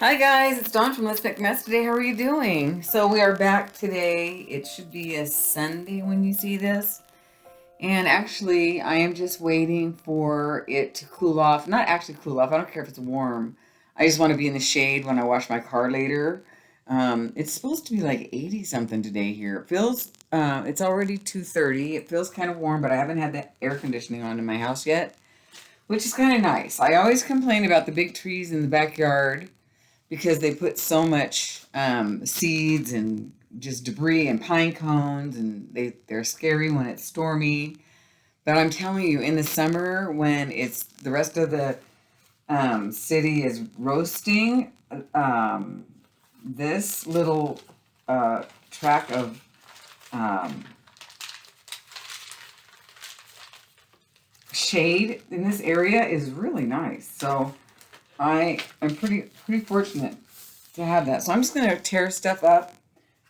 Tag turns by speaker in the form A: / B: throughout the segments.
A: Hi guys, it's Dawn from Let's Make Mess today. How are you doing? So we are back today. It should be a Sunday when you see this. And actually, I am just waiting for it to cool off. Not actually cool off. I don't care if it's warm. I just want to be in the shade when I wash my car later. It's supposed to be like 80 something today here. It feels, it's already 2:30. It feels kind of warm, but I haven't had the air conditioning on in my house yet, which is kind of nice. I always complain about the big trees in the backyard because they put so much seeds and just debris and pine cones, and they're scary when it's stormy. But I'm telling you, in the summer when it's the rest of the city is roasting, this little track of um, shade in this area is really nice. So I am pretty fortunate to have that. So I'm just going to tear stuff up.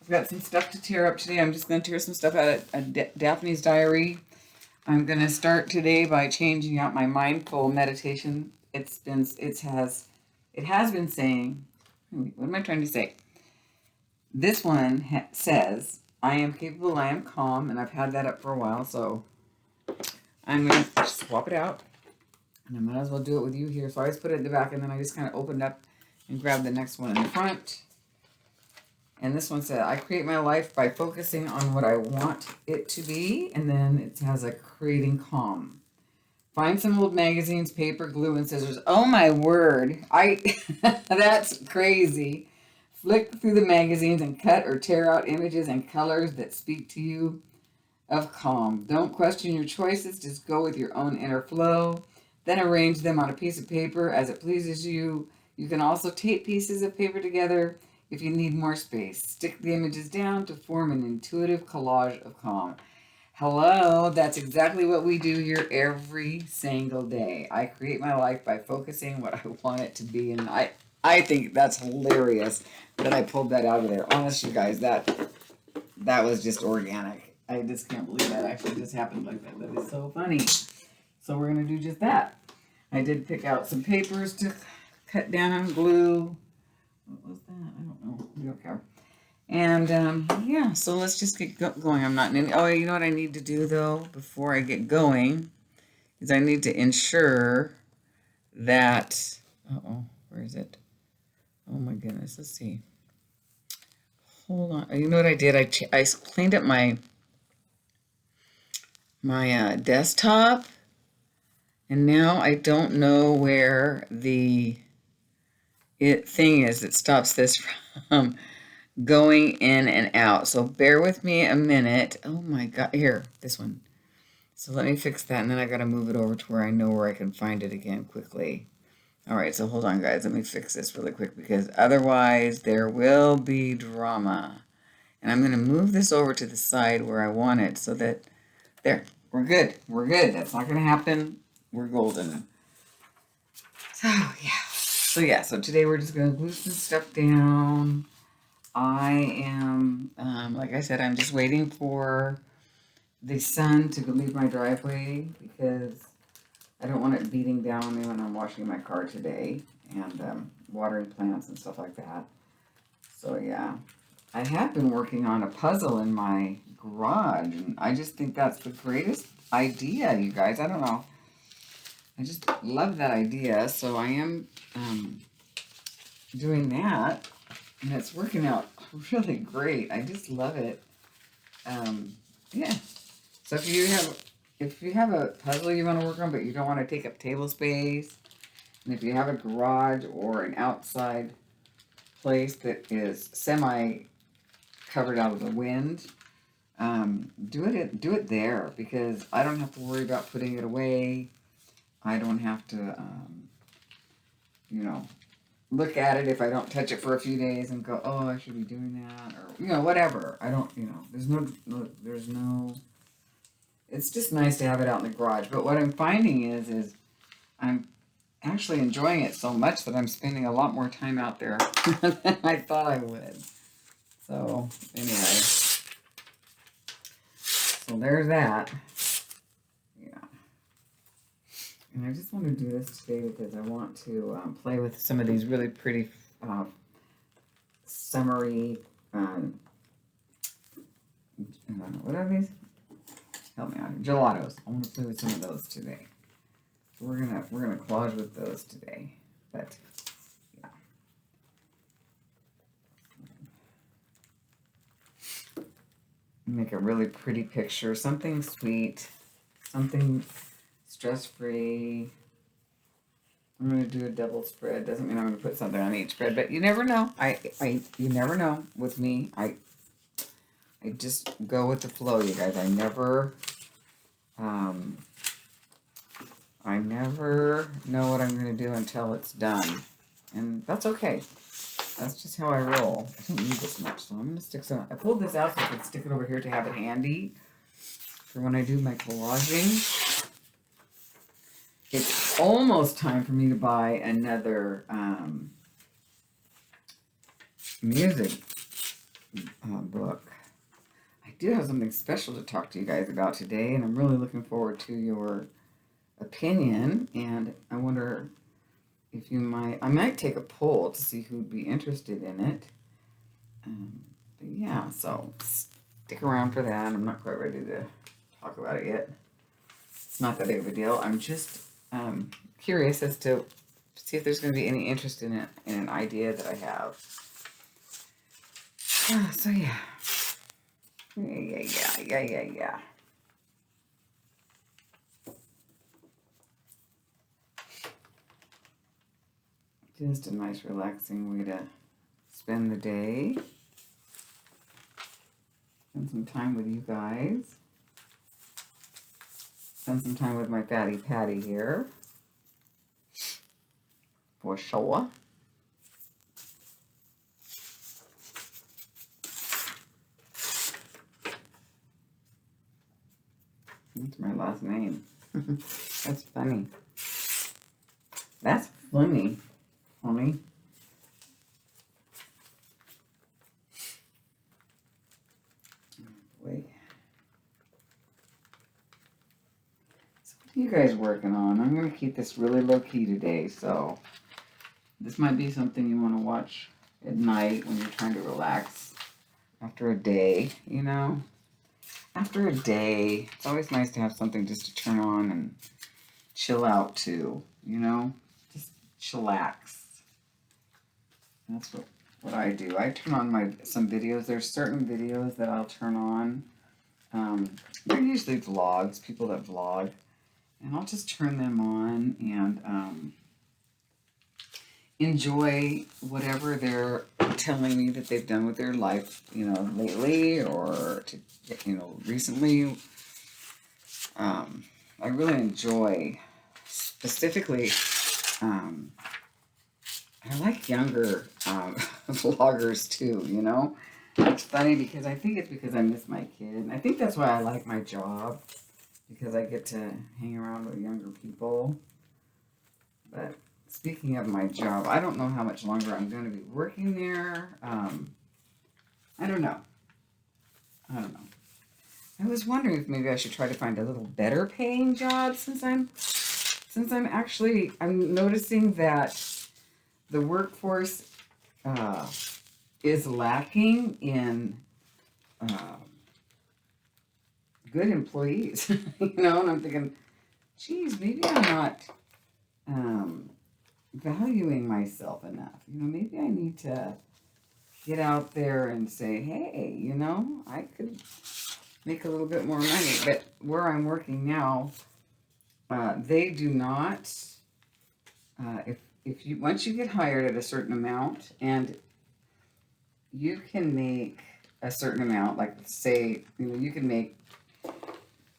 A: I've got some stuff to tear up today. I'm just going to tear some stuff out of Daphne's diary. I'm going to start today by changing out my mindful meditation. It has been saying, what am I trying to say? This one says, I am capable, I am calm, and I've had that up for a while, so I'm going to swap it out. And I might as well do it with you here. So I just put it in the back, and then I just kind of opened up and grabbed the next one in the front. And this one said, I create my life by focusing on what I want it to be. And then it has a creating calm. Find some old magazines, paper, glue, and scissors. Oh my word. That's crazy. Flick through the magazines and cut or tear out images and colors that speak to you of calm. Don't question your choices. Just go with your own inner flow. Then arrange them on a piece of paper as it pleases you. You can also tape pieces of paper together if you need more space. Stick the images down to form an intuitive collage of calm. Hello, that's exactly what we do here every single day. I create my life by focusing what I want it to be, and I think that's hilarious that I pulled that out of there. Honestly, you guys, that was just organic. I just can't believe that actually just happened like that. That is so funny. So we're going to do just that. I did pick out some papers to cut down on glue. What was that? I don't know. We don't care. And yeah, so let's just get going. I'm not in any. Oh, you know what I need to do though before I get going is I need to ensure that. Where is it? Oh my goodness. Let's see. Hold on. You know what I did? I cleaned up my desktop, and now I don't know where the thing is that stops this from going in and out. So bear with me a minute. Oh my God, here, this one. So let me fix that, and then I got to move it over to where I know where I can find it again quickly. All right, so hold on, guys. Let me fix this really quick because otherwise there will be drama. And I'm going to move this over to the side where I want it so that, there, we're good. We're good. That's not going to happen. We're golden. So, yeah. So today we're just going to glue some stuff down. I am, like I said, I'm just waiting for the sun to leave my driveway because I don't want it beating down on me when I'm washing my car today and watering plants and stuff like that. So yeah, I have been working on a puzzle in my garage, and I just think that's the greatest idea, you guys. I don't know. I just love that idea. So I am doing that, and it's working out really great. I just love it. Yeah. So if you have a puzzle you want to work on, but you don't want to take up table space, and if you have a garage or an outside place that is semi covered out of the wind, do it there because I don't have to worry about putting it away. I don't have to, look at it if I don't touch it for a few days and go, oh, I should be doing that, or whatever. I don't, there's no. It's just nice to have it out in the garage. But what I'm finding is I'm actually enjoying it so much that I'm spending a lot more time out there than I thought I would. So anyway, so there's that. Yeah. And I just want to do this today because I want to play with some of these really pretty summery, what are these? Help me out. Gelatos. I want to play with some of those today. So we're gonna collage with those today. But yeah. Make a really pretty picture, something sweet, something stress-free. I'm gonna do a double spread. Doesn't mean I'm gonna put something on each spread, but you never know. You never know with me. I just go with the flow, you guys. I never know what I'm gonna do until it's done, and that's okay. That's just how I roll. I don't need this much, so I'm gonna stick some. I pulled this out so I could stick it over here to have it handy for when I do my collaging. It's almost time for me to buy another music book. I do have something special to talk to you guys about today, and I'm really looking forward to your opinion. And I wonder if you I might take a poll to see who'd be interested in it. But yeah, so stick around for that. I'm not quite ready to talk about it yet. It's not that big of a deal. I'm just curious as to see if there's going to be any interest in it, in an idea that I have. So yeah. Yeah. Just a nice relaxing way to spend the day. Spend some time with you guys. Spend some time with my fatty Patty here. For sure. That's my last name. That's funny. That's funny, honey. Wait. So what are you guys working on? I'm going to keep this really low key today, so this might be something you want to watch at night when you're trying to relax after a day, you know? After a day, it's always nice to have something just to turn on and chill out to, you know? Just chillax. That's what I do. I turn on some videos. There's certain videos that I'll turn on. They're usually vlogs, people that vlog. And I'll just turn them on and enjoy whatever they're telling me that they've done with their life, you know, lately or, recently. I really enjoy, specifically, I like younger vloggers too, you know. It's funny because I think it's because I miss my kid. And I think that's why I like my job, because I get to hang around with younger people. But speaking of my job, I don't know how much longer I'm going to be working there. I don't know. I was wondering if maybe I should try to find a little better paying job since I'm noticing that the workforce is lacking in good employees, you know, and I'm thinking, geez, maybe I'm not valuing myself enough. You know, maybe I need to get out there and say, hey, you know, I could make a little bit more money. But where I'm working now, they do not, if you, once you get hired at a certain amount, and you can make a certain amount, like say, you know, you can make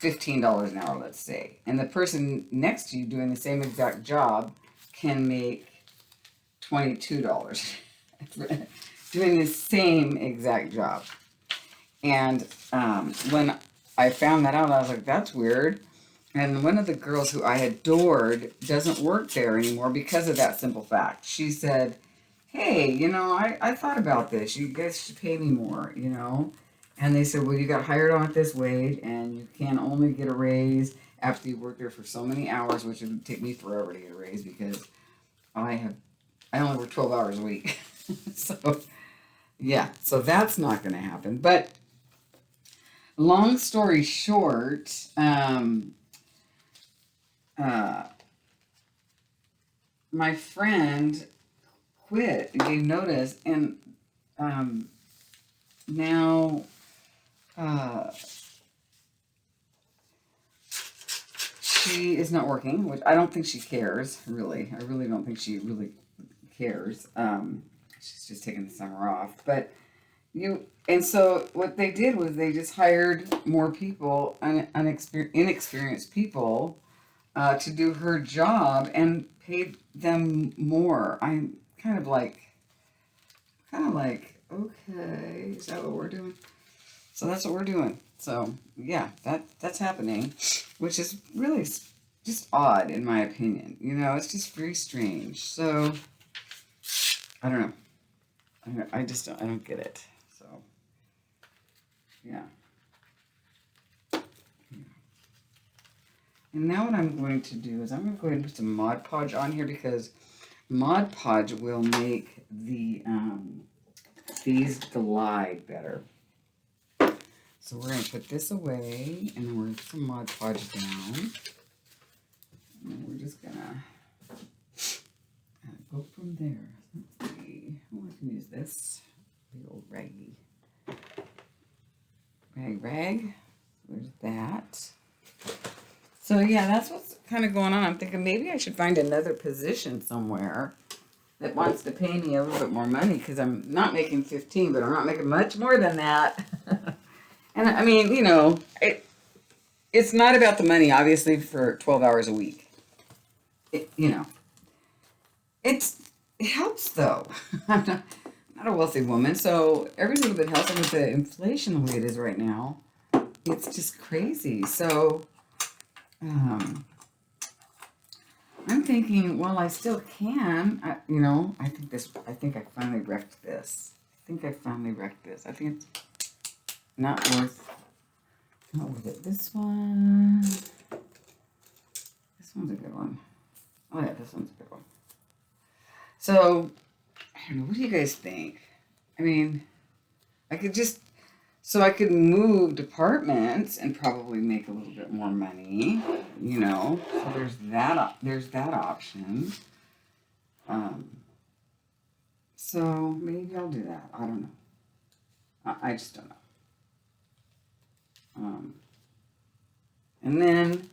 A: $15 an hour, let's say, and the person next to you doing the same exact job can make $22 doing the same exact job. And when I found that out, I was like, that's weird. And one of the girls who I adored doesn't work there anymore because of that simple fact. She said, hey, you know, I thought about this. You guys should pay me more, you know. And they said, well, you got hired on at this wage, and you can only get a raise after you work there for so many hours, which would take me forever to get a raise because I only work 12 hours a week. So, yeah, so that's not going to happen. But long story short, my friend quit, gave notice, and now she is not working, which I don't think she cares, really. I really don't think she really cares. She's just taking the summer off. But and so what they did was they just hired more people, inexperienced people, to do her job and paid them more. I'm kind of like, okay, is that what we're doing? So that's what we're doing. So yeah, that's happening, which is really just odd in my opinion. It's just very strange. So I don't know. I just don't. I don't get it. So yeah. And now what I'm going to do is I'm going to go ahead and put some Mod Podge on here because Mod Podge will make these glide better. So we're going to put this away, and then we're going to put some Mod Podge down. And then we're just going to go from there. Let's see. Oh, I can use this. The old raggy. Rag. There's that. So yeah, that's what's kind of going on. I'm thinking maybe I should find another position somewhere that wants to pay me a little bit more money because I'm not making 15, but I'm not making much more than that. And I mean, it's not about the money, obviously, for 12 hours a week. It helps though. I'm not a wealthy woman, so every little bit helps. And with the inflation the way it is right now, it's just crazy. So I'm thinking, well, I still can. I think I finally wrecked this. I think it's not worth it. This one's a good one. Oh yeah, this one's a good one. So, I don't know, what do you guys think? I mean, I could move departments and probably make a little bit more money, So there's that option. So maybe I'll do that. I don't know. I just don't know. And then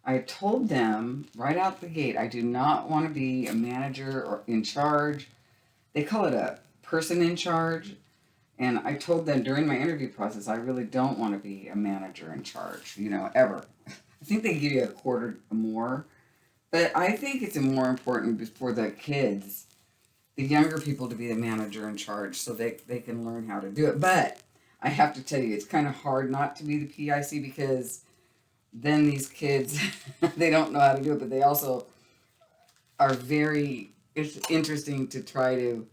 A: I told them right out the gate, I do not want to be a manager or in charge. They call it a person in charge. And I told them during my interview process, I really don't want to be a manager in charge, ever. I think they give you a quarter more. But I think it's more important for the kids, the younger people, to be the manager in charge so they can learn how to do it. But I have to tell you, it's kind of hard not to be the PIC because then these kids, they don't know how to do it, but they also are it's interesting to try to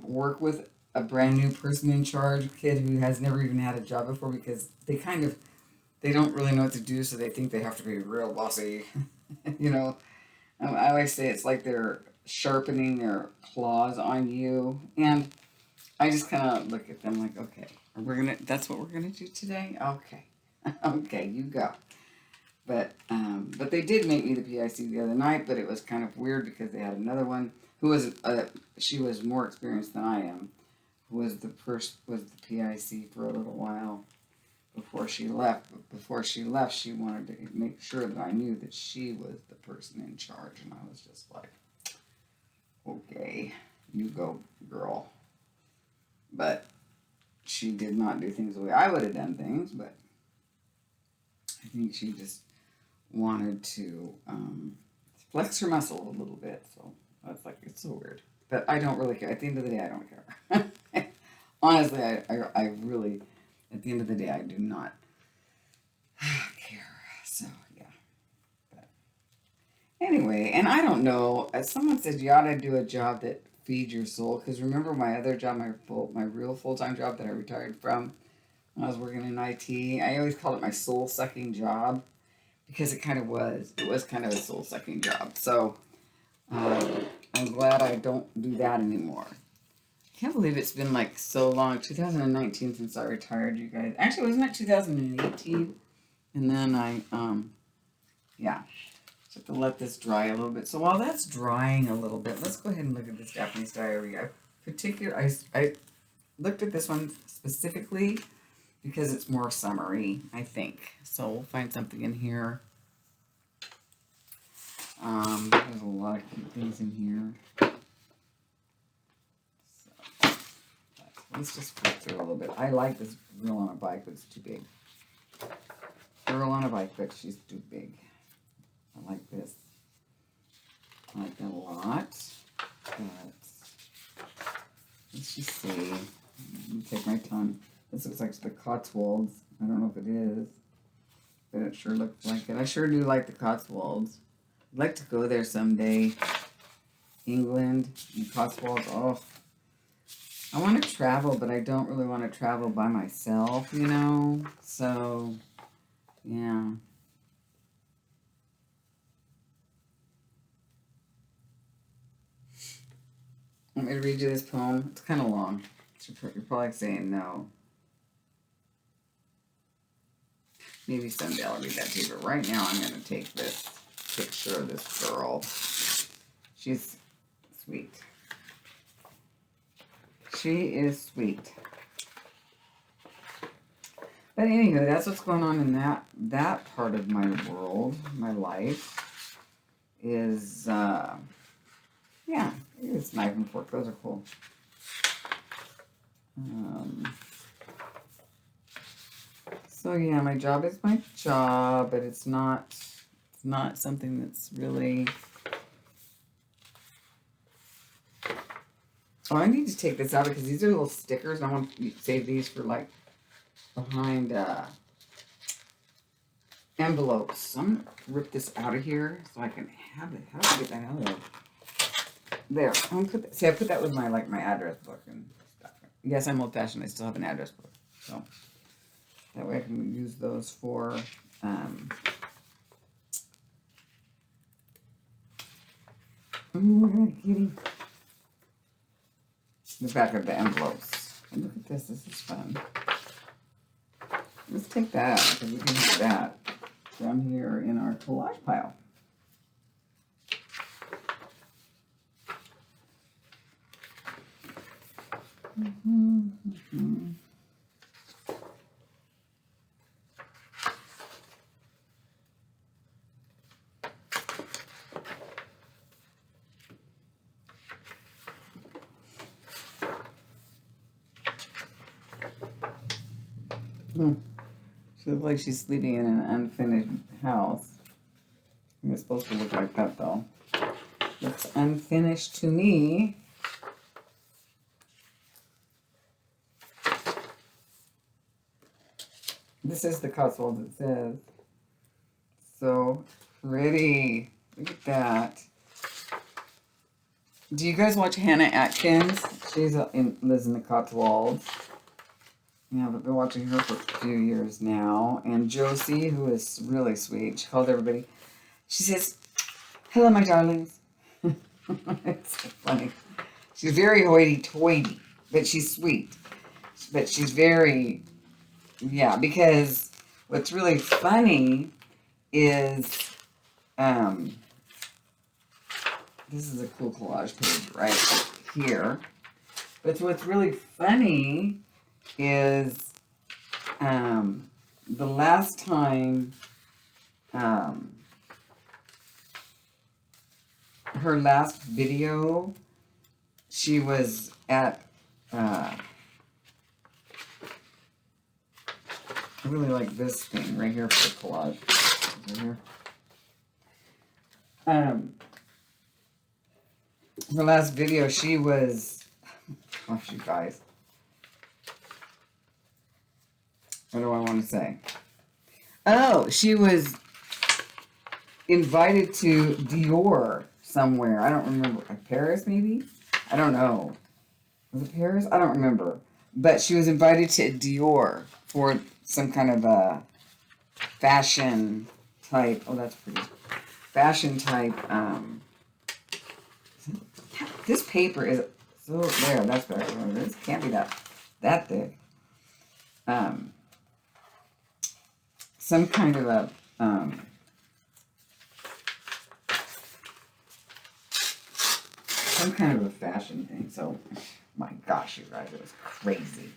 A: work with a brand new person in charge, kid who has never even had a job before, because they don't really know what to do, so they think they have to be real bossy. I always say it's like they're sharpening their claws on you, and I just kind of look at them like, okay, that's what we're gonna do today? Okay. Okay, you go. But they did make me the PIC the other night, but it was kind of weird because they had another one who was she was more experienced than I am, who was the PIC for a little while before she left. But before she left, she wanted to make sure that I knew that she was the person in charge, and I was just like, okay, you go, girl. But she did not do things the way I would have done things, but I think she just wanted to flex her muscle a little bit. So I was like, it's so weird. But I don't really care. At the end of the day, I don't care. Honestly, I really, at the end of the day, I do not care. So, yeah. But anyway, and I don't know. As someone said, you ought to do a job that feeds your soul. Because remember my other job, my real full-time job that I retired from when I was working in IT, I always called it my soul-sucking job because it kind of was. It was kind of a soul-sucking job. So I I'm glad I don't do that anymore. I can't believe it's been like so long, 2019 since I retired, you guys. Actually, wasn't it 2018? And then yeah, just have to let this dry a little bit. So while that's drying a little bit, let's go ahead and look at this Japanese diary. I looked at this one specifically because it's more summery, I think. So we'll find something in here. There's a lot of cute things in here. So let's just flip through a little bit. I like this girl on a bike, but it's too big. Girl on a bike, but she's too big. I like this. I like that a lot. But let's just see. Let me take my time. This looks like the Cotswolds. I don't know if it is, but it sure looks like it. I sure do like the Cotswolds. I'd like to go there someday. England and Cotswolds. Oh, I want to travel, but I don't really want to travel by myself, you know? So, yeah. Want me to read you this poem? It's kind of long. You're probably saying no. Maybe someday I'll read that to you, but right now I'm going to take this picture of this girl. She's sweet. She is sweet. But anywho, that's what's going on in that part of my world, my life, is, yeah, it's knife and fork. Those are cool. So yeah, my job is my job, but it's not something that's really. Oh, I need to take this out because these are little stickers. I want to save these for like behind envelopes. So I'm gonna rip this out of here so I can have it. How do I get that out of there? There. I'm gonna put that, see, I put that with my my address book and stuff. Yes, I'm old-fashioned. I still have an address book, so that way I can use those for kitty. The back of the envelopes. And look at this. This is fun. Let's take that out because we can have that down here in our collage pile. She looks like she's sleeping in an unfinished house. It's supposed to look like that though. Looks unfinished to me. This is the Cotswolds, it says. So pretty. Look at that. Do you guys watch Hannah Atkins? She's lives in the Cotswolds. Yeah, I've been watching her for a few years now. And Josie, who is really sweet, she called everybody. She says, "Hello, my darlings." It's so funny. She's very hoity-toity, but she's sweet. But she's very, yeah, because what's really funny is, this is a cool collage page right here. But what's really funny is the last time her last video, she was at I really like this thing right here for the collage. Right here. Her last video, she was, oh, you guys. What do I want to say? Oh, she was invited to Dior somewhere. I don't remember. Paris, maybe? I don't know. Was it Paris? I don't remember. But she was invited to Dior for some kind of a fashion type. Oh, that's pretty. Fashion type. this paper is so there. That's better. This can't be that thick. Some kind of a fashion thing. So, my gosh, you guys, it was crazy.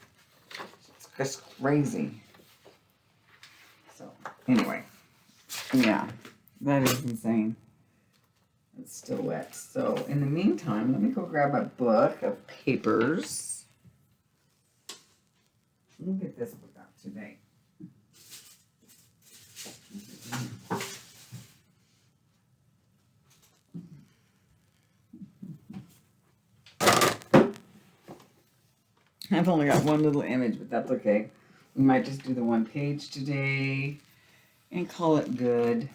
A: It's just crazy. So, anyway, yeah, that is insane. It's still wet. So, in the meantime, let me go grab a book of papers. We'll get this book out today. I've only got one little image, but that's okay. We might just do the one page today and call it good.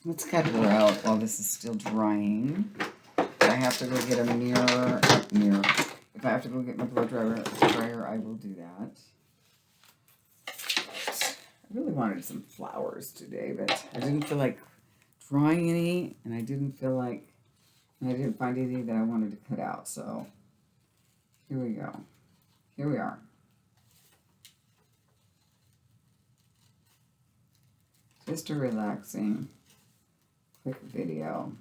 A: Let's cut her out while this is still drying. If I have to go get a mirror. If I have to go get my blow dryer, I will do that. I really wanted some flowers today, but I didn't feel like drawing any, and I didn't find any that I wanted to cut out. So here we go. Here we are. Just a relaxing, quick video.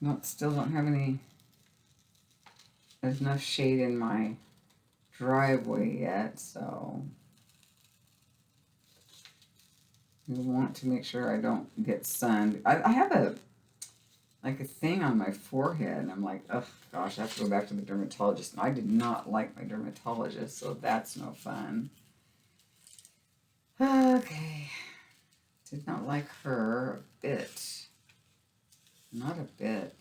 A: No, still don't have there's enough shade in my driveway yet, so I want to make sure I don't get sun. I have a thing on my forehead, and I'm like, oh gosh, I have to go back to the dermatologist. And I did not like my dermatologist, so that's no fun. Okay. Did not like her a bit. Not a bit.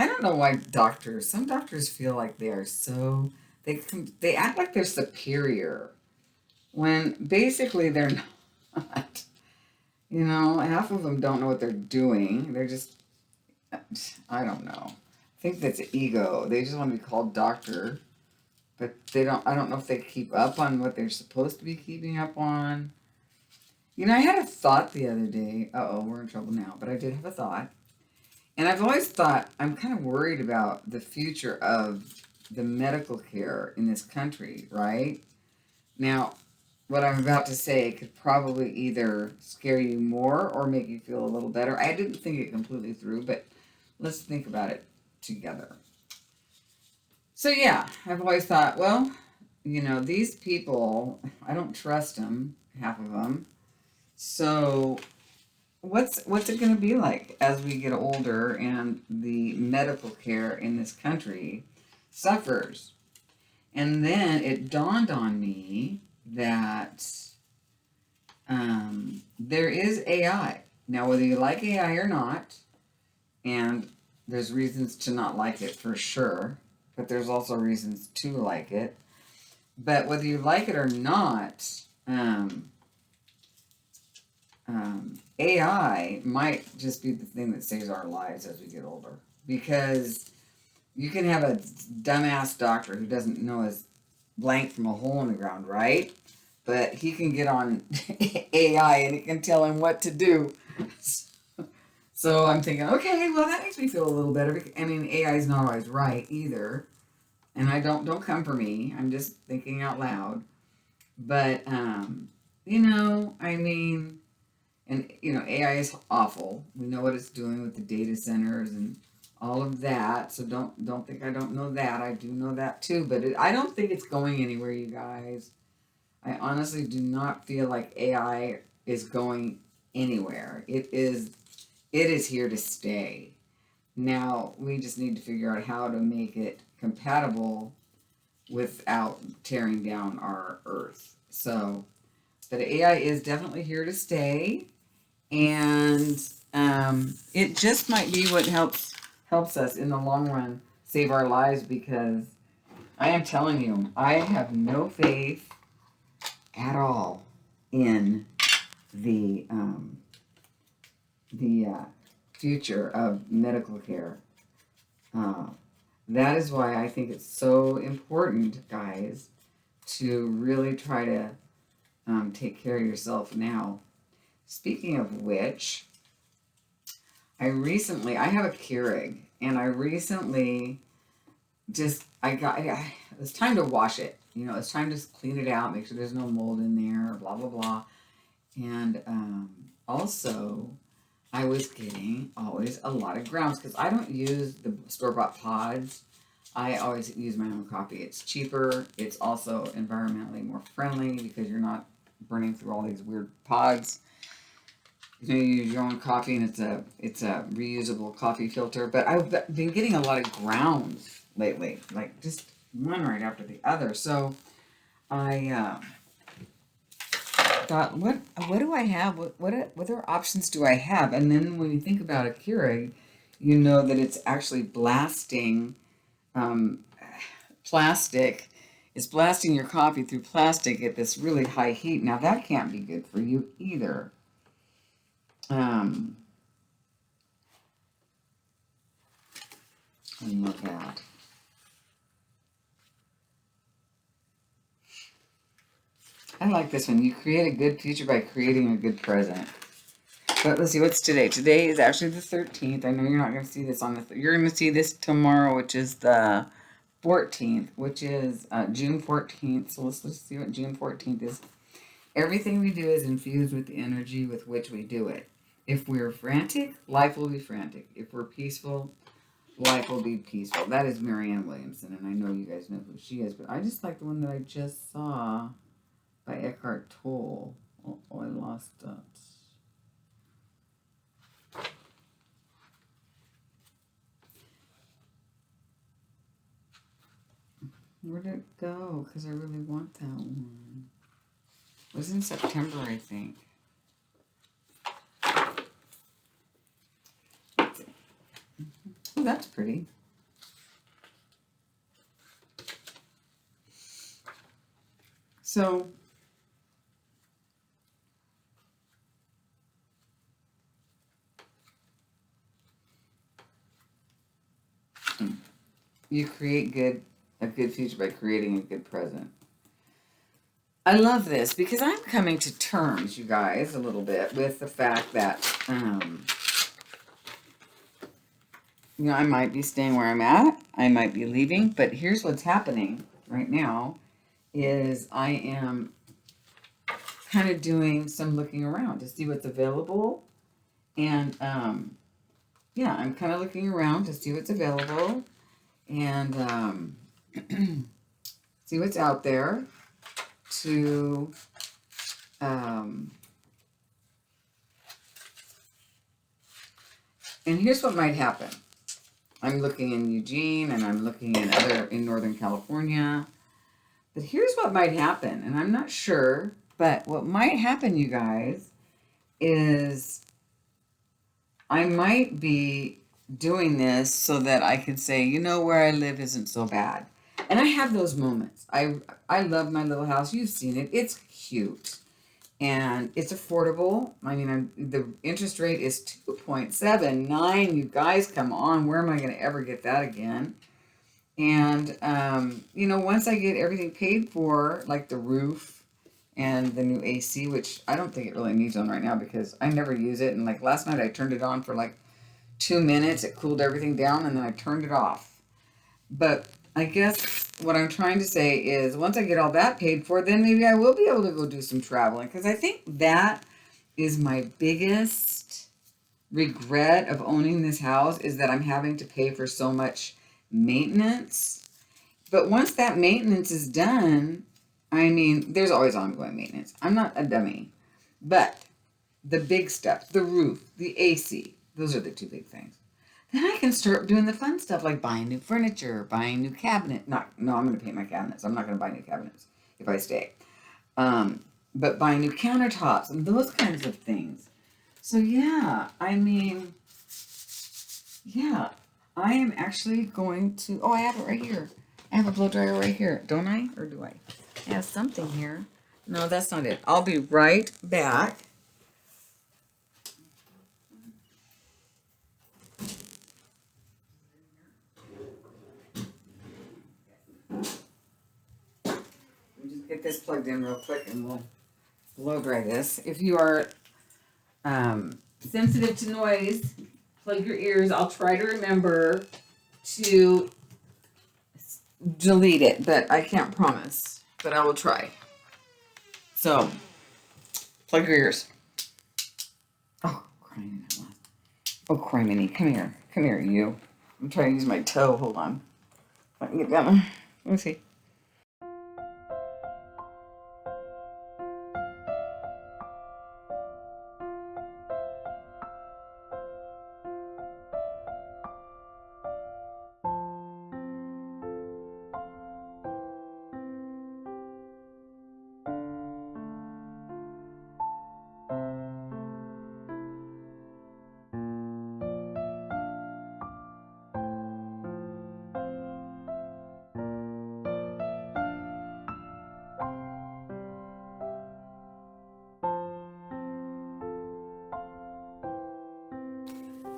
A: I don't know why some doctors feel like they are so, they act like they're superior when basically they're not. You know, half of them don't know what they're doing. They're just, I don't know. I think that's ego. They just want to be called doctor, but I don't know if they keep up on what they're supposed to be keeping up on. You know, I had a thought the other day. Uh-oh, we're in trouble now, but I did have a thought. And I've always thought, I'm kind of worried about the future of the medical care in this country, right? Now, what I'm about to say could probably either scare you more or make you feel a little better. I didn't think it completely through, but let's think about it together. So yeah, I've always thought, well, you know, these people, I don't trust them, half of them. So what's it going to be like as we get older and the medical care in this country suffers? And then it dawned on me that there is AI. Now, whether you like AI or not, and there's reasons to not like it for sure, but there's also reasons to like it. But whether you like it or not, AI might just be the thing that saves our lives as we get older. Because you can have a dumbass doctor who doesn't know his blank from a hole in the ground, right? But he can get on AI and it can tell him what to do. So I'm thinking, okay, well, that makes me feel a little better. I mean, AI is not always right either. And don't come for me. I'm just thinking out loud. But, you know, I mean, and, you know, AI is awful. We know what it's doing with the data centers and all of that. So don't think I don't know that. I do know that too. But I don't think it's going anywhere, you guys. I honestly do not feel like AI is going anywhere. It is here to stay. Now, we just need to figure out how to make it compatible without tearing down our Earth. So, but AI is definitely here to stay. And it just might be what helps us in the long run save our lives, because I am telling you, I have no faith at all in the future of medical care. That is why I think it's so important, guys, to really try to take care of yourself now. Speaking of which, I have a Keurig, and I recently it's time to wash it. You know, it's time to clean it out, make sure there's no mold in there, blah, blah, blah. And also, I was getting always a lot of grounds because I don't use the store-bought pods. I always use my own coffee. It's cheaper. It's also environmentally more friendly because you're not burning through all these weird pods. You know, you use your own coffee, and it's a reusable coffee filter. But I've been getting a lot of grounds lately, like just one right after the other. So I thought, what do I have? What other options do I have? And then when you think about a Keurig, you know that it's actually blasting plastic. It's blasting your coffee through plastic at this really high heat. Now that can't be good for you either. And look at. I like this one. You create a good future by creating a good present. But let's see, what's today? Today is actually the 13th. I know you're not going to see this on the... You're going to see this tomorrow, which is the 14th, which is June 14th. So let's see what June 14th is. Everything we do is infused with the energy with which we do it. If we're frantic, life will be frantic. If we're peaceful, life will be peaceful. That is Marianne Williamson, and I know you guys know who she is, but I just like the one that I just saw by Eckhart Tolle. Oh, I lost it. Where did it go? Because I really want that one. It was in September, I think. Oh, that's pretty. So, you create a good future by creating a good present. I love this because I'm coming to terms, you guys, a little bit with the fact that, you know, I might be staying where I'm at. I might be leaving, but here's what's happening right now is I am kind of doing some looking around to see what's available. And, yeah, I'm kind of looking around to see what's available and see what's out there to and here's what might happen. I'm looking in Eugene and I'm looking in Northern California. But here's what might happen, and I'm not sure, but what might happen, you guys, is I might be doing this so that I can say, you know, where I live isn't so bad. And I have those moments. I love my little house. You've seen it. It's cute. And it's affordable. I mean, the interest rate is 2.79. You guys, come on. Where am I going to ever get that again? And, you know, once I get everything paid for, like the roof and the new AC, which I don't think it really needs on right now because I never use it. And like last night I turned it on for like 2 minutes. It cooled everything down and then I turned it off. But I guess what I'm trying to say is once I get all that paid for, then maybe I will be able to go do some traveling. Because I think that is my biggest regret of owning this house is that I'm having to pay for so much maintenance. But once that maintenance is done, I mean, there's always ongoing maintenance. I'm not a dummy. But the big stuff, the roof, the AC, those are the two big things. Then I can start doing the fun stuff like buying new furniture, buying new cabinet. No, I'm going to paint my cabinets. I'm not going to buy new cabinets if I stay. But buying new countertops and those kinds of things. So yeah, I mean, yeah, I am actually going to, oh, I have it right here. I have a blow dryer right here, don't I? Or do I? I have something here. No, that's not it. I'll be right back. just get this plugged in real quick and we'll blow dry this. If you are sensitive to noise, plug your ears. I'll try to remember to delete it, but I can't promise, but I will try. So, plug your ears. Oh, crying out loud. Oh, criminy, come here. Come here, you. I'm trying to use my toe. Hold on. If I can get down there. Let me see.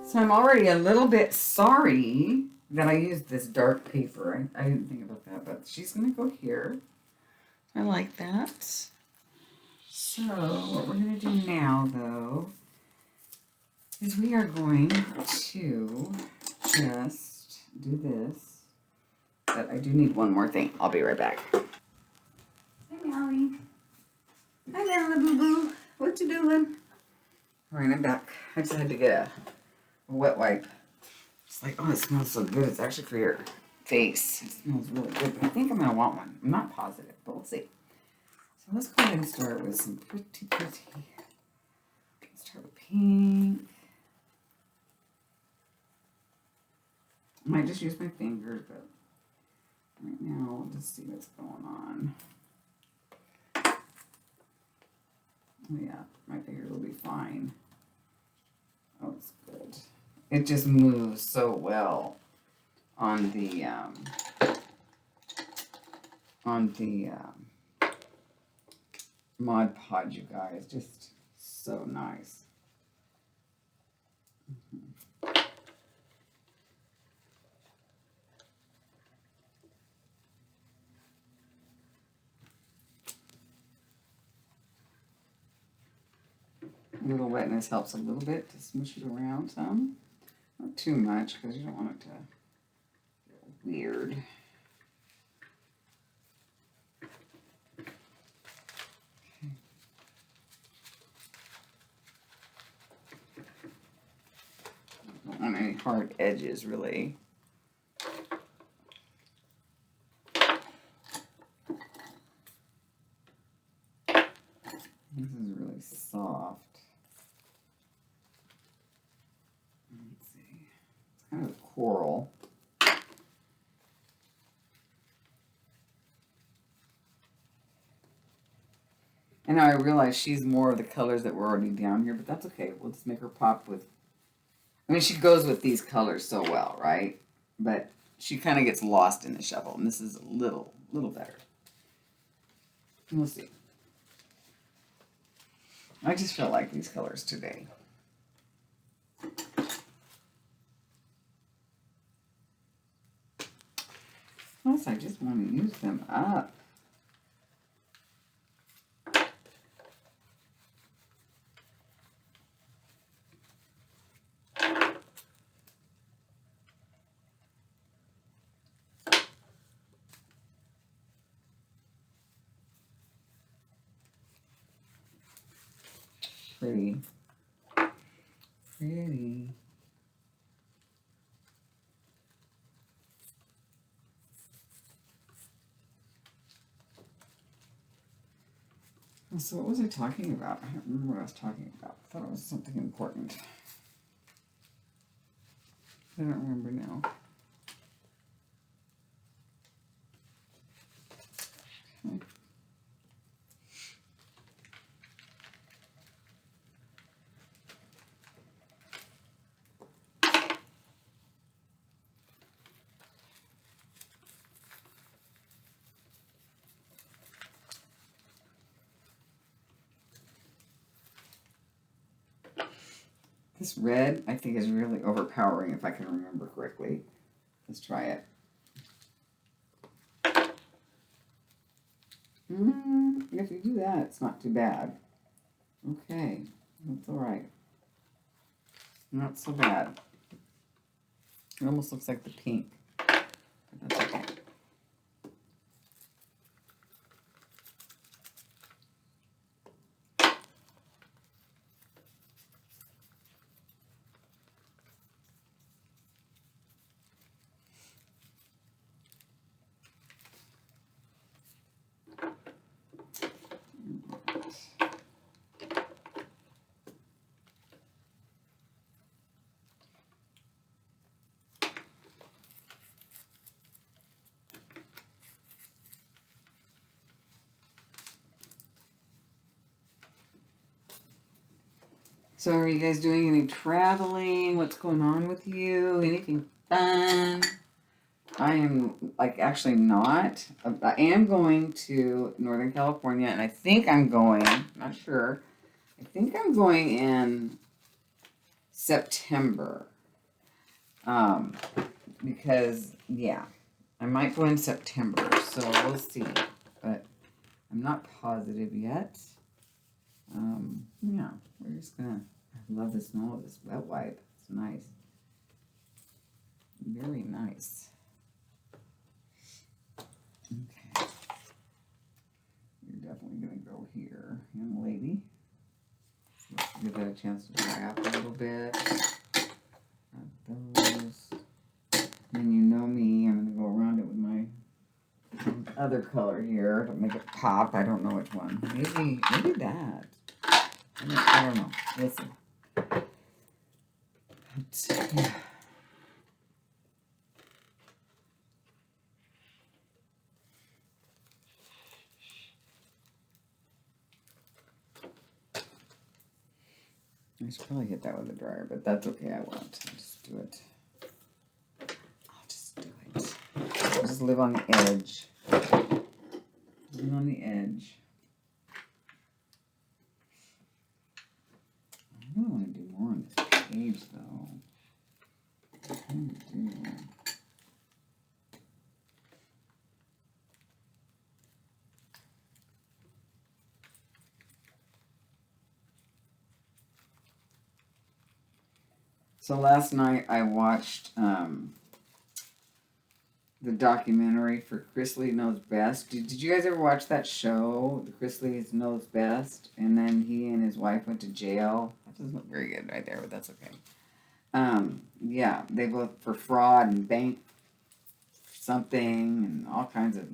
A: So I'm already a little bit sorry that I used this dark paper. I didn't think about that, but she's going to go here. I like that. So what we're going to do now, though, is we are going to just do this. But I do need one more thing. I'll be right back. Hi, Molly. Hi, Nella Boo Boo. What you doing? All right, I'm back. I just had to get a wet wipe. It's like, oh, it smells so good. It's actually for your face. It smells really good, but I think I'm going to want one. I'm not positive, but we'll see. So let's go ahead and start with some pretty. Let's start with pink. I might just use my fingers, but right now, we'll just see what's going on. Oh, yeah, my fingers will be fine. Oh, it's good. It just moves so well on the Mod Podge, you guys. Just so nice. A little wetness helps a little bit to smoosh it around some. Not too much because you don't want it to get weird. Okay. Don't want any hard edges, really. This is really soft. Let's see. It's kind of coral. And now I realize she's more of the colors that were already down here, but that's okay. We'll just make her pop with... I mean, she goes with these colors so well, right? But she kind of gets lost in the shuffle, and this is a little better. We'll see. I just feel like these colors today. Plus, I just want to use them up. Pretty. Pretty. So what was I talking about? I don't remember what I was talking about. I thought it was something important. I don't remember now. Okay. This red, I think, is really overpowering if I can remember correctly. Let's try it. If you do that, it's not too bad. Okay, that's all right. Not so bad. It almost looks like the pink, but that's okay. So are you guys doing any traveling? What's going on with you? Anything fun? I am actually not. I am going to Northern California, and I think I'm going, not sure. I think I'm going in September. Because yeah, I might go in September, so we'll see. But I'm not positive yet. Yeah, we're just gonna. I love the smell of this wet wipe. It's nice. Very nice. Okay. You're definitely gonna go here, young lady. So let's give that a chance to dry up a little bit. Got those. And you know me, I'm gonna go around it with my other color here to make it pop. I don't know which one. Maybe that. I don't know. We'll see. But, yeah. I should probably hit that with a dryer, but that's okay. I won't. I'll just do it. I'll just live on the edge. Live on the edge. I really want to do more on this page, though. I kind of do. So last night I watched the documentary for Chris Lee Knows Best. Did you guys ever watch that show, the Chris Lee Knows Best? And then he and his wife went to jail. That doesn't look very good right there, but that's okay. Yeah, they both for fraud and bank something and all kinds of,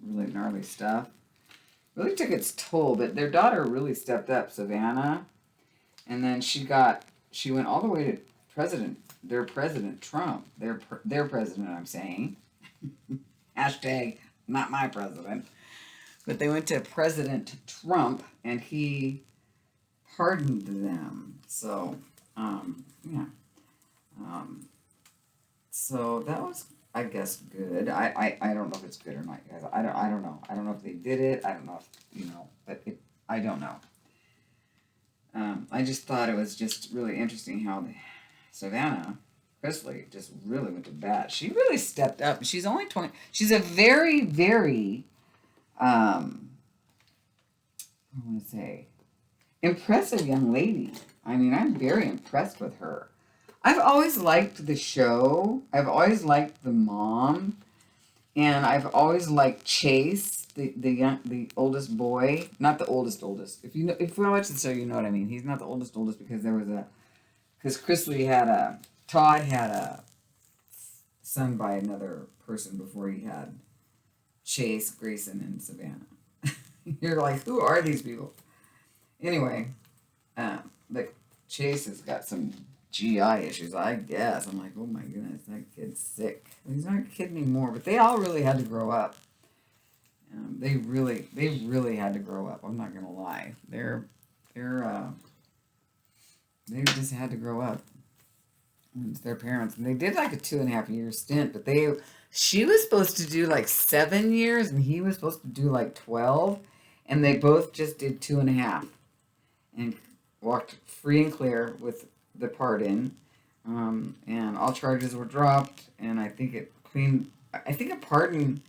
A: really gnarly stuff. Really took its toll, but their daughter really stepped up, Savannah. And then she went all the way to their President Trump, their president, I'm saying. Hashtag not my president. But they went to President Trump and he pardoned them. So, yeah. So that was, I guess, good. I don't know if it's good or not, guys. I don't know. I don't know if they did it. I don't know if, but I don't know. I just thought it was just really interesting how Savannah Presley just really went to bat. She really stepped up. She's only 20. She's a very, very, I want to say, impressive young lady. I mean, I'm very impressed with her. I've always liked the show. I've always liked the mom. And I've always liked Chase, the oldest boy. Not the oldest. If you watch the show, you know what I mean. He's not the oldest because Todd had a son by another person before he had Chase, Grayson, and Savannah. You're like, who are these people? Anyway, but Chase has got some GI issues, I guess. I'm like, oh my goodness, that kid's sick. He's not a kid anymore, but they all really had to grow up. They really had to grow up. I'm not gonna lie. They just had to grow up. It's their parents, and they did like a 2.5 year stint. But she was supposed to do like 7 years, and he was supposed to do like 12, and they both just did 2.5, and walked free and clear with the pardon. And all charges were dropped, and I think a pardon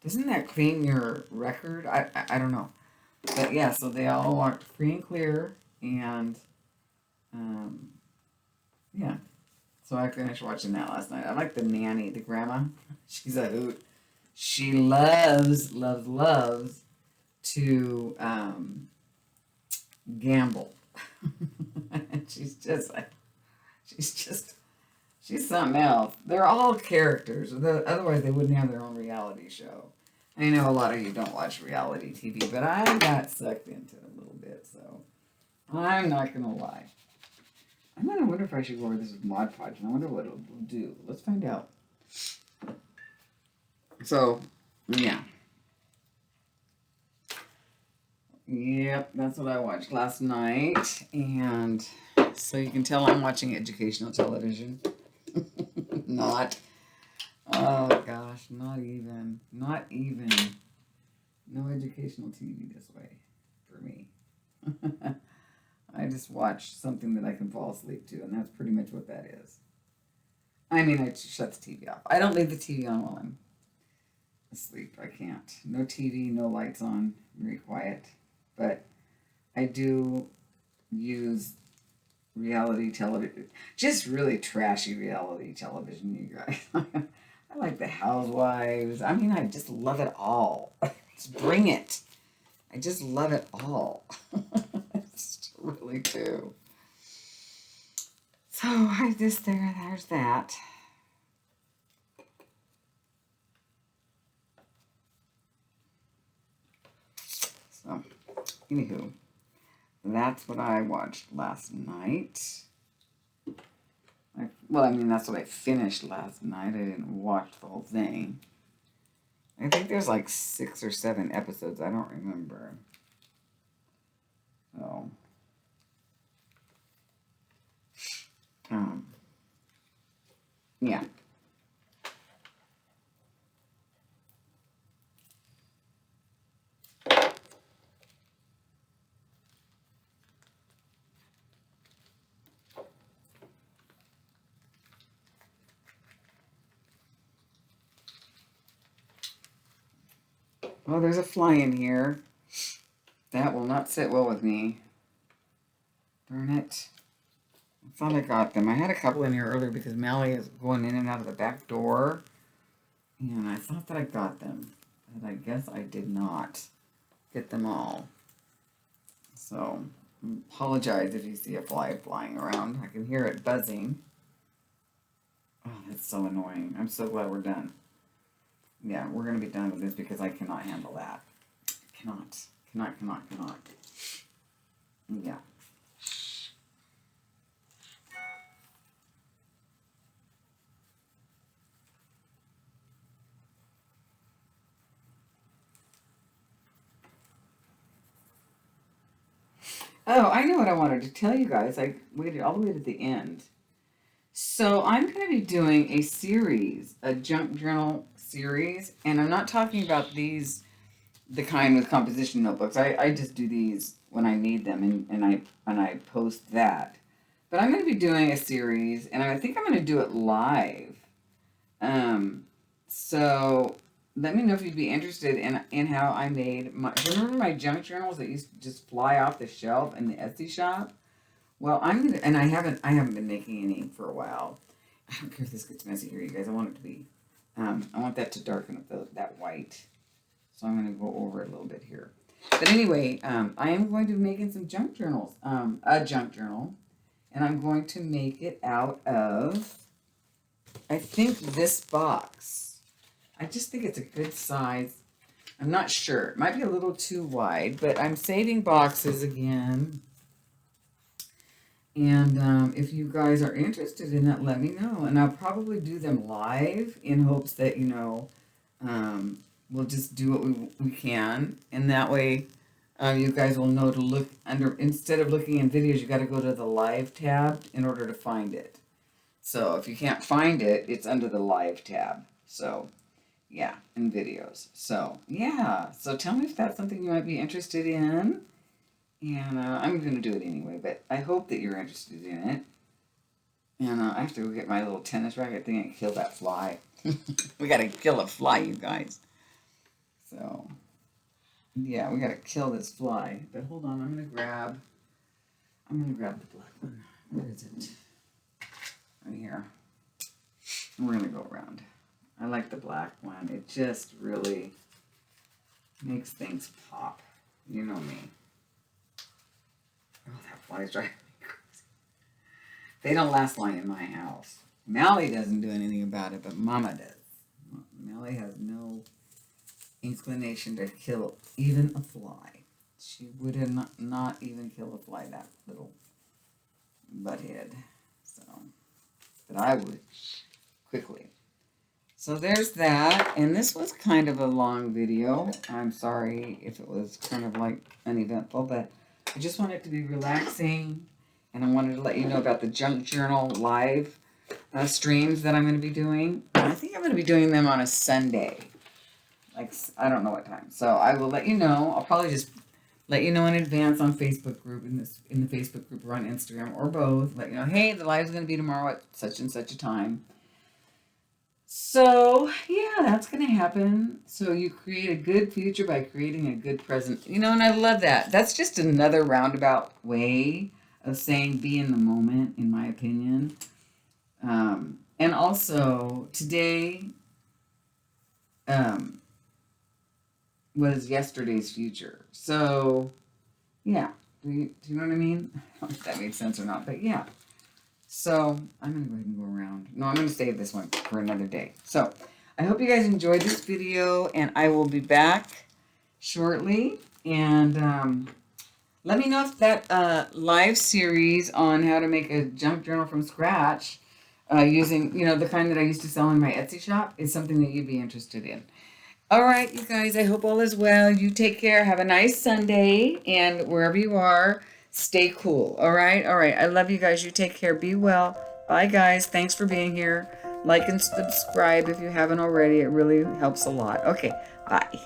A: Doesn't that clean your record? I don't know. But yeah, so they all are free and clear. And yeah. So I finished watching that last night. I like the nanny, the grandma. She's a hoot. She loves, loves, loves to gamble. she's just like, she's something else. They're all characters. Otherwise, they wouldn't have their own reality show. I know a lot of you don't watch reality TV, but I got sucked into it a little bit, so I'm not going to lie. I'm going to wonder if I should go over this with Mod Podge, and I wonder what it'll do. Let's find out. So, yeah. Yep, that's what I watched last night, and so you can tell I'm watching educational television. Not. Oh gosh, not even. No educational TV this way for me. I just watch something that I can fall asleep to, and that's pretty much what that is. I mean, I shut the TV off. I don't leave the TV on while I'm asleep. I can't. No TV, no lights on, very quiet. But I do use reality television, just really trashy reality television, you guys. I like the Housewives. I mean, I just love it all. Just bring it. I just love it all. Just really do. So I just there's that. So, anywho, that's what I watched last night. Well, I mean, that's what I finished last night. I didn't watch the whole thing. I think there's like 6 or 7 episodes. I don't remember. So, yeah. Oh, there's a fly in here. That will not sit well with me. Darn it. I thought I got them. I had a couple in here earlier because Mally is going in and out of the back door. And I thought that I got them. But I guess I did not get them all. So, apologize if you see a fly flying around. I can hear it buzzing. Oh, that's so annoying. I'm so glad we're done. Yeah, we're going to be done with this because I cannot handle that. Cannot. Yeah. Oh, I know what I wanted to tell you guys. I waited all the way to the end. So I'm going to be doing a series, a junk journal series, and I'm not talking about these, the kind with composition notebooks. I just do these when I need them, and I post that. But I'm going to be doing a series, and I think I'm going to do it live. So let me know if you'd be interested in how I made my. Remember my junk journals that used to just fly off the shelf in the Etsy shop? Well, I'm gonna, and I haven't been making any for a while. I don't care if this gets messy here, you guys. I want it to be, I want that to darken up that white. So I'm gonna go over it a little bit here. But anyway, I am going to be making some junk journals, a junk journal, and I'm going to make it out of, I think this box. I just think it's a good size. I'm not sure. It might be a little too wide, but I'm saving boxes again. And if you guys are interested in that, let me know. And I'll probably do them live in hopes that, we'll just do what we can. And that way, you guys will know to look under, instead of looking in videos, you got to go to the live tab in order to find it. So if you can't find it, it's under the live tab. So yeah, in videos. So yeah, so tell me if that's something you might be interested in. And I'm going to do it anyway, but I hope that you're interested in it. And I have to go get my little tennis racket thing and kill that fly. We got to kill a fly, you guys. Yeah, we gotta kill this fly. But hold on, I'm gonna grab the black one. Where is it? Right here. We're gonna go around. I like the black one. It just really makes things pop. You know me. Oh, that fly's driving me crazy. They don't last long in my house. Mally doesn't do anything about it, but Mama does. Mally has no inclination to kill even a fly. She would not even kill a fly, that little butthead. So, but I would quickly. So there's that, and this was kind of a long video. I'm sorry if it was kind of like uneventful, but I just wanted it to be relaxing, and I wanted to let you know about the Junk Journal live streams that I'm going to be doing. I think I'm going to be doing them on a Sunday. Like, I don't know what time. So I will let you know. I'll probably just let you know in advance on Facebook group, in the Facebook group, or on Instagram, or both. Let you know, hey, the live's going to be tomorrow at such and such a time. So, yeah, that's going to happen. So you create a good future by creating a good present. You know, and I love that. That's just another roundabout way of saying be in the moment, in my opinion. And also, today was yesterday's future. So, yeah. Do you know what I mean? I don't know if that made sense or not, but yeah. So, I'm going to go ahead and go around. No, I'm going to save this one for another day. So, I hope you guys enjoyed this video, and I will be back shortly. And let me know if that live series on how to make a junk journal from scratch using, you know, the kind that I used to sell in my Etsy shop is something that you'd be interested in. All right, you guys, I hope all is well. You take care. Have a nice Sunday, and wherever you are, stay cool. All right? All right. I love you guys. You take care. Be well. Bye, guys. Thanks for being here. Like and subscribe if you haven't already. It really helps a lot. Okay. Bye.